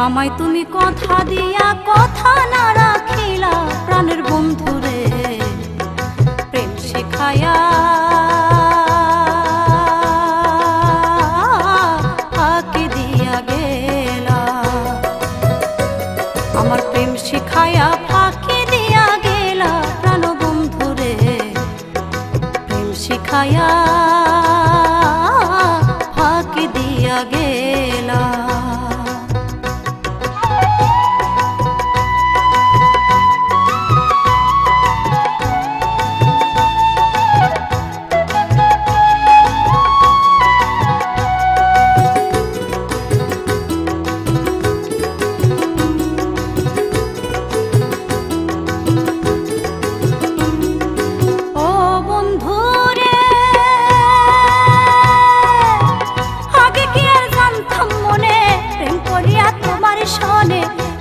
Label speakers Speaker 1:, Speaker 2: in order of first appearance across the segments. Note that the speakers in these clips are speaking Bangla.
Speaker 1: আমায় তুমি কথা দিয়া কথা না রাখিলা প্রাণের বন্ধুরে প্রেম শেখায়া ফাঁকি দিয়া গেলা। আমার প্রেম শিখায়া ফাঁকি দিয়া গেলা প্রাণ বন্ধুরে প্রেম শিখায়া ফাঁকি দিয়া গেলা।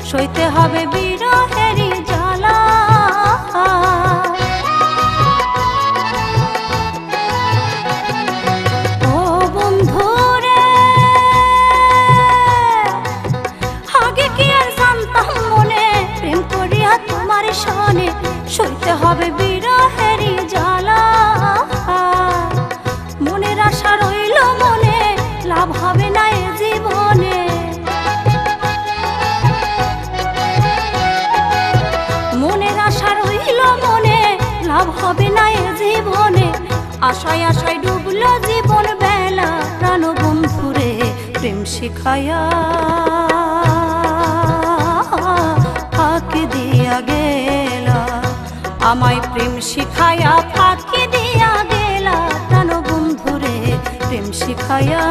Speaker 1: সইতে হবে বিরহেরই জ্বালা। ও বন্ধুরে আগে কি আর জানতাম মনে প্রেম করিয়া তোমার সনে সইতে হবে বিরহেরই জ্বালা। মনের আশা রইল মনে লাভ হবে না এ জীবনে। লাভ হবে না এ জীবনে। আশায় আশায় ডুবলো জীবন বেলা প্রাণ বন্ধুরে প্রেম শিখায়া ফাঁকি দিয়া গেলা। আমায় প্রেম শিখায়া ফাঁকি দিয়া গেলা প্রাণ বন্ধুরে প্রেম শিখায়া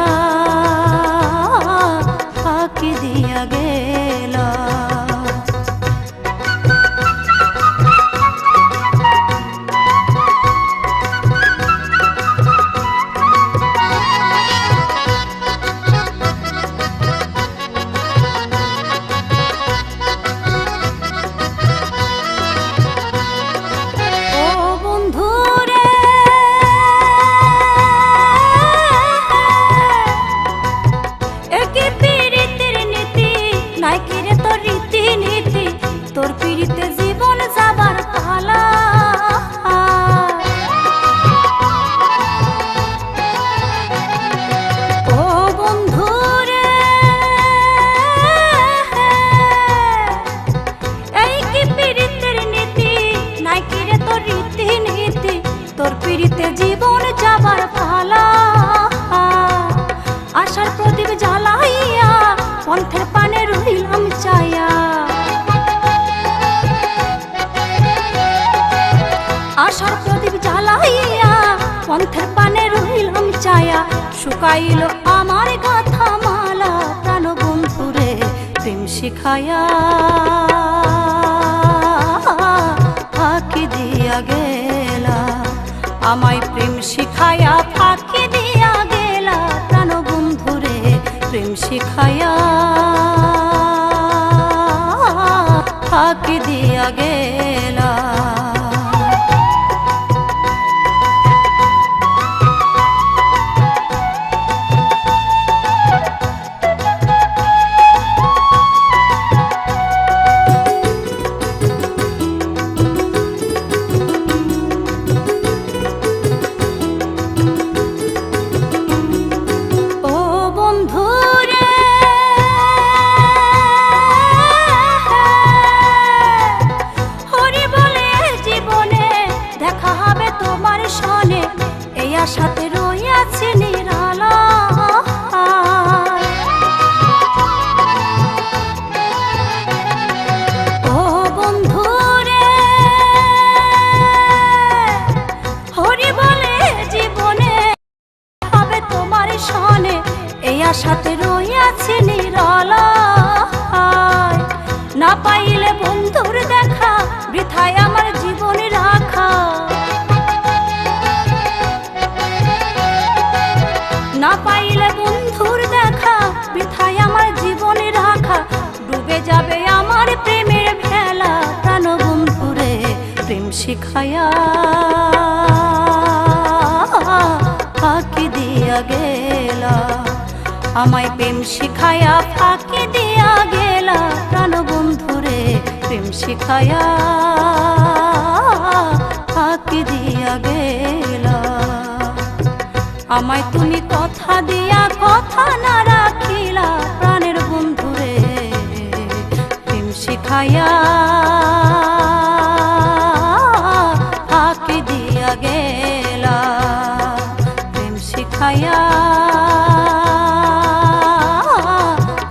Speaker 1: ফাঁকি দিয়া গেলা। তোর পিড়িতে জীবন যাবার পালা। ও বন্ধুরে এই কি পিড়িতের নীতি নাই কি রে তোর রীতি নীতি। তোর পিড়িতে জীবন যাবার পালা। আশার প্রদীপ জ্বালাইয়া পন্থের পানে রইলাম চায়া। আশার প্রদীপ জ্বালাইয়া পন্থের পানে রইলাম চায়া। শুকাইল আমার গাথা মালা প্রাণ বন্ধুরে প্রেম শিখায়া ফাঁকি দিয়া গেলা। আমায় প্রেম শিখায়া ফাঁকি দিয়া গেলা প্রাণ বন্ধুরে প্রেম শিখায়া ফাঁকি দিয়া গেলা। সাথে রইয়াছি নিরালা। ও বন্ধুরে হরি বলে জীবনে হবে তোমার সনে এই আশাতে রইয়াছি নিরালা। না পাইলে বন্ধুর দেখা বৃথায় আমার জীবন রাখা। না পাইলে বন্ধুর দেখা বৃথায় আমার জীবনে রাখা। ডুবে যাবে আমার প্রেমের ভেলা প্রাণ বন্ধুরে প্রেম শিখায়া ফাঁকি দিয়া গেলা। আমায় প্রেম শিখায়া ফাঁকি দিয়া গেলা। গেলা প্রাণ বন্ধুরে, প্রেম শিখায়া ফাঁকি দিয়া গেলা। আমায় তুমি কথা দিয়া কথা না রাখিলা প্রাণের বন্ধুরে, প্রেম শিখায়া ফাঁকি দিয়া গেলা, প্রেম শিখায়া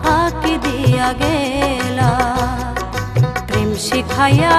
Speaker 1: ফাঁকি দিয়া গেলা, প্রেম শিখায়া